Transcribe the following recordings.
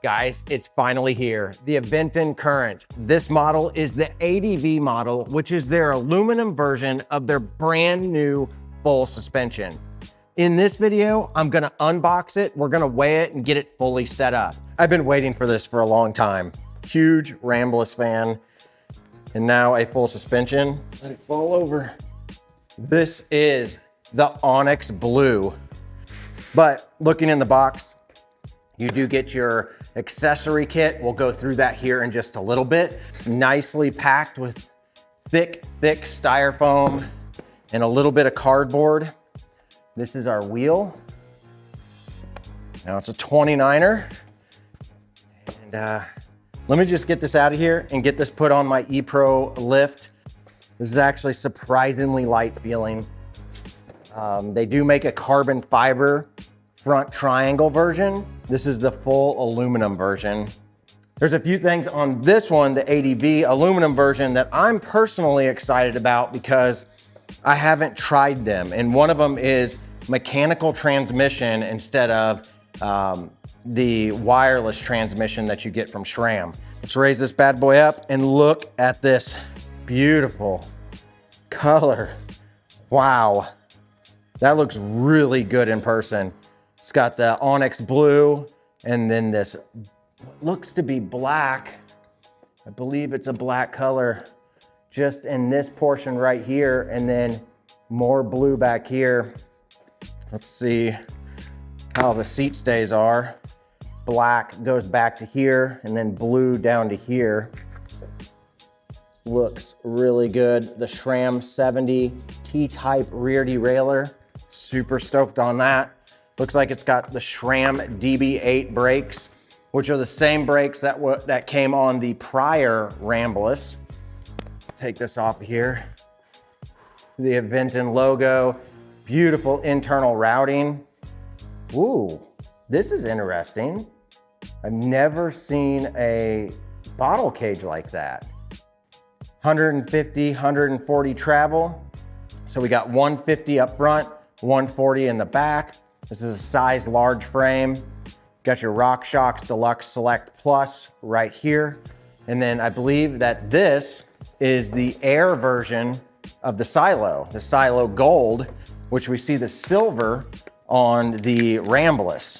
guys, it's finally here. The Aventon Current. This model is the ADV model, which is their aluminum version of their brand new full suspension. In this video, I'm gonna unbox it, we're gonna weigh it and get it fully set up. I've been waiting for this for a long time. Huge Ramblas fan, and now a full suspension. Let it fall over. This is the Onyx Blue. But looking in the box, you do get your accessory kit. We'll go through that here in just a little bit. It's nicely packed with thick styrofoam and a little bit of cardboard. This is our wheel. Now it's a 29er. And let me just get this out of here and get this put on my ePro lift. This is actually surprisingly light feeling. They do make a carbon fiber front triangle version. This is the full aluminum version. There's a few things on this one, the ADV aluminum version, that I'm personally excited about because I haven't tried them. And one of them is mechanical transmission instead of the wireless transmission that you get from SRAM. Let's raise this bad boy up and look at this beautiful color. Wow, that looks really good in person. It's got the Onyx Blue and then this looks to be black. I believe it's a black color just in this portion right here, and then more blue back here. Let's see how the seat stays are. Black goes back to here and then blue down to here. This looks really good. The SRAM 70 T-type rear derailleur. Super stoked on that. Looks like it's got the SRAM DB8 brakes, which are the same brakes that came on the prior Ramblas. Let's take this off here. The Aventon logo, beautiful internal routing. Ooh, this is interesting. I've never seen a bottle cage like that. 150, 140 travel. So we got 150 up front, 140 in the back. This is a size large frame. Got your RockShox Deluxe Select Plus right here. And then I believe that this is the Air version of the Silo Gold, which we see the silver on the Ramblas.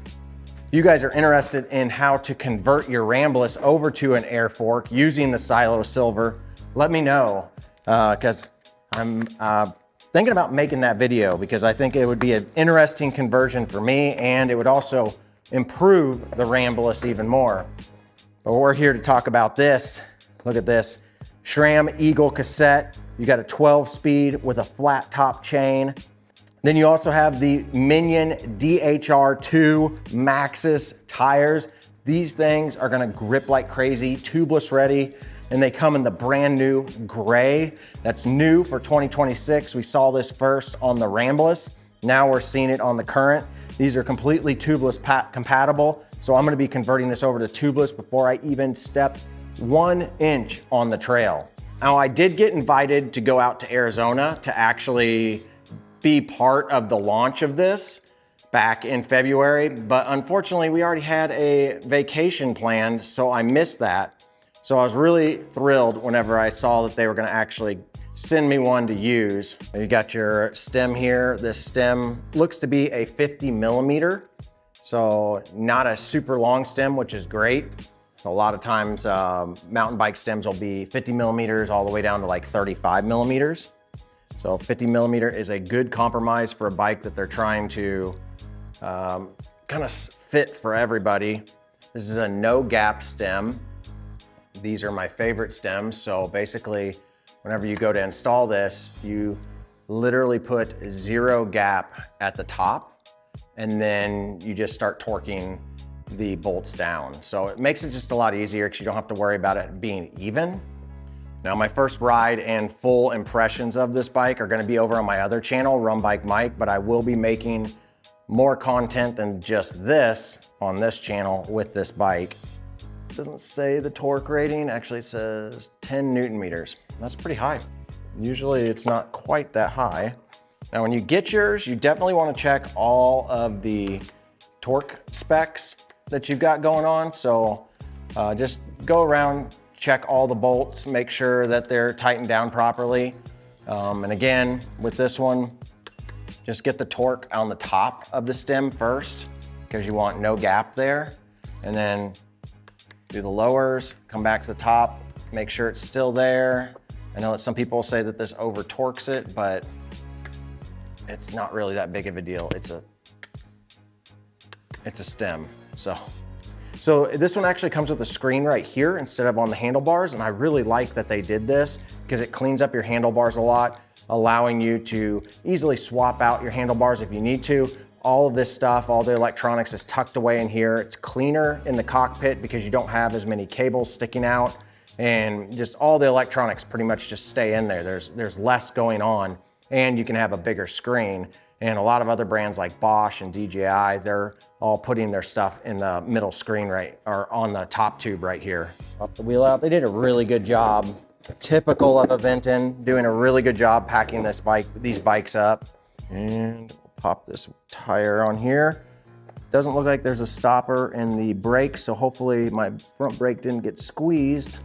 If you guys are interested in how to convert your Ramblas over to an Air fork using the Silo Silver, let me know, because I'm thinking about making that video because I think it would be an interesting conversion for me, and it would also improve the Ramblas even more. But we're here to talk about this. Look at this, SRAM Eagle cassette. You got a 12-speed with a flat top chain. Then you also have the Minion DHR2 Maxxis tires. These things are gonna grip like crazy, tubeless ready, and they come in the brand new gray. That's new for 2026. We saw this first on the Ramblas. Now we're seeing it on the Current. These are completely tubeless compatible. So I'm gonna be converting this over to tubeless before I even step 1 inch on the trail. Now I did get invited to go out to Arizona to actually be part of the launch of this back in February, but unfortunately we already had a vacation planned, so I missed that. So I was really thrilled whenever I saw that they were gonna actually send me one to use. You got your stem here. This stem looks to be a 50 millimeter, so not a super long stem, which is great. So a lot of times mountain bike stems will be 50 millimeters all the way down to like 35 millimeters. So 50 millimeter is a good compromise for a bike that they're trying to kind of fit for everybody. This is a no gap stem. These are my favorite stems. So basically, whenever you go to install this, you literally put 0 gap at the top, and then you just start torquing the bolts down. So it makes it just a lot easier because you don't have to worry about it being even. Now my first ride and full impressions of this bike are gonna be over on my other channel, RunBikeMike, but I will be making more content than just this on this channel with this bike. It doesn't say the torque rating, actually it says 10 Newton meters. That's pretty high. Usually it's not quite that high. Now when you get yours, you definitely wanna check all of the torque specs that you've got going on. So just go around, check all the bolts, make sure that they're tightened down properly. And again, with this one, just get the torque on the top of the stem first, because you want no gap there. And then do the lowers, come back to the top, make sure it's still there. I know that some people say that this over torques it, but it's not really that big of a deal. It's a stem. So this one actually comes with a screen right here instead of on the handlebars, and I really like that they did this because it cleans up your handlebars a lot, allowing you to easily swap out your handlebars if you need to. All of this stuff, all the electronics is tucked away in here. It's cleaner in the cockpit because you don't have as many cables sticking out, and just all the electronics pretty much just stay in there. There's less going on, and you can have a bigger screen. And a lot of other brands like Bosch and DJI, they're all putting their stuff in the middle screen or on the top tube right here. Pop the wheel out. They did a really good job. Typical of Aventon, doing a really good job packing these bikes up. And we'll pop this tire on here. Doesn't look like there's a stopper in the brake, so hopefully my front brake didn't get squeezed.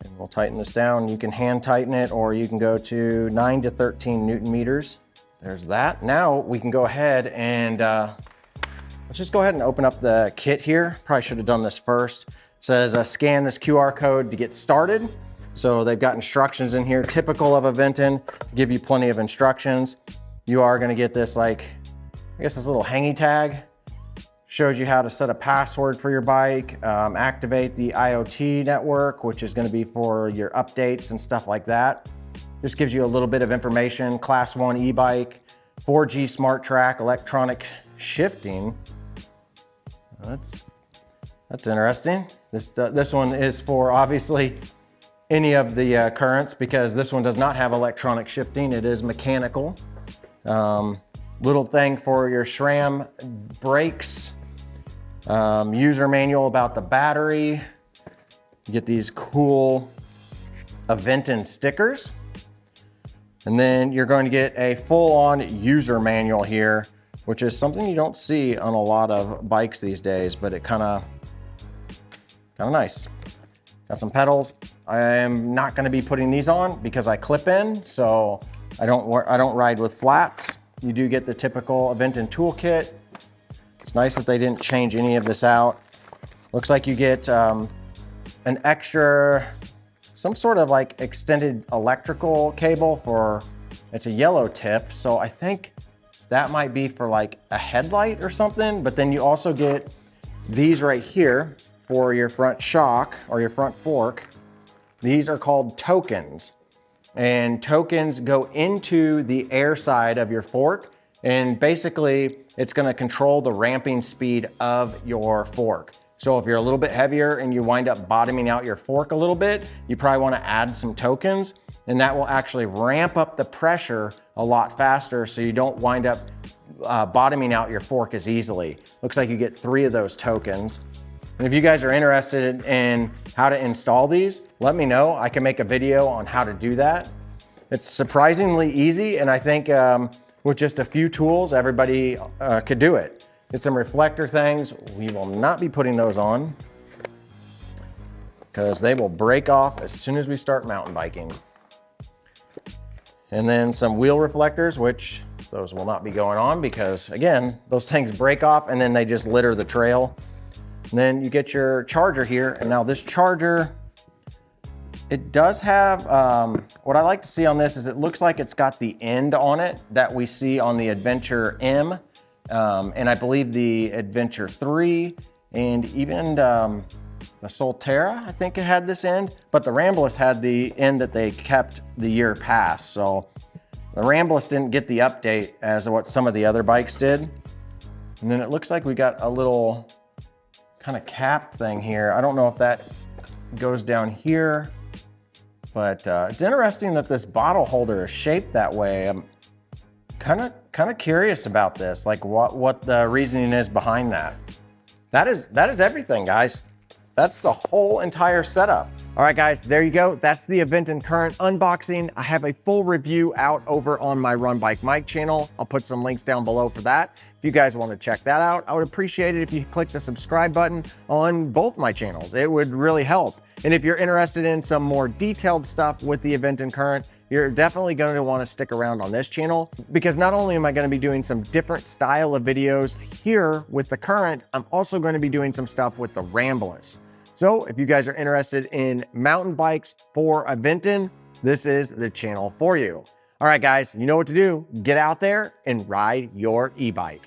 And we'll tighten this down. You can hand tighten it, or you can go to 9 to 13 Newton meters. There's that. Now we can go ahead and let's just go ahead and open up the kit here. Probably should have done this first. It says scan this QR code to get started. So they've got instructions in here, typical of Aventon, give you plenty of instructions. You are gonna get this, like, I guess this little hangy tag. Shows you how to set a password for your bike, activate the IoT network, which is gonna be for your updates and stuff like that. Just gives you a little bit of information. Class 1 e-bike, 4G smart track, electronic shifting. That's interesting. This one is for obviously any of the currents, because this one does not have electronic shifting. It is mechanical. Little thing for your SRAM brakes. User manual about the battery. You get these cool Aventon stickers. And then you're going to get a full-on user manual here, which is something you don't see on a lot of bikes these days, but it kind of nice. Got some pedals. I am not going to be putting these on because I clip in, so I don't ride with flats. You do get the typical Aventon toolkit. It's nice that they didn't change any of this out. Looks like you get an extra, some sort of like extended electrical cable for, it's a yellow tip. So I think that might be for like a headlight or something. But then you also get these right here for your front shock or your front fork. These are called tokens. And tokens go into the air side of your fork. And basically it's gonna control the ramping speed of your fork. So if you're a little bit heavier and you wind up bottoming out your fork a little bit, you probably wanna add some tokens, and that will actually ramp up the pressure a lot faster so you don't wind up bottoming out your fork as easily. Looks like you get 3 of those tokens. And if you guys are interested in how to install these, let me know. I can make a video on how to do that. It's surprisingly easy, and I think with just a few tools, everybody could do it. Get some reflector things. We will not be putting those on because they will break off as soon as we start mountain biking. And then some wheel reflectors, which those will not be going on because, again, those things break off and then they just litter the trail. And then you get your charger here. And now this charger, it does have, what I like to see on this is it looks like it's got the end on it that we see on the Adventure M. And I believe the Adventure 3 and even the Solterra, I think it had this end, but the Ramblas had the end that they kept the year past. So the Ramblas didn't get the update as what some of the other bikes did. And then it looks like we got a little kind of cap thing here. I don't know if that goes down here, but it's interesting that this bottle holder is shaped that way. I'm kind of curious about this, like what the reasoning is behind that. That is everything, guys. That's the whole entire setup. All right, guys, there you go. That's the Aventon Current unboxing. I have a full review out over on my RunBikeMike channel. I'll put some links down below for that. If you guys want to check that out, I would appreciate it if you click the subscribe button on both my channels. It would really help. And if you're interested in some more detailed stuff with the Aventon Current, you're definitely going to want to stick around on this channel, because not only am I going to be doing some different style of videos here with the Current, I'm also going to be doing some stuff with the Ramblas. So if you guys are interested in mountain bikes for Aventon, this is the channel for you. All right, guys, you know what to do. Get out there and ride your e-bike.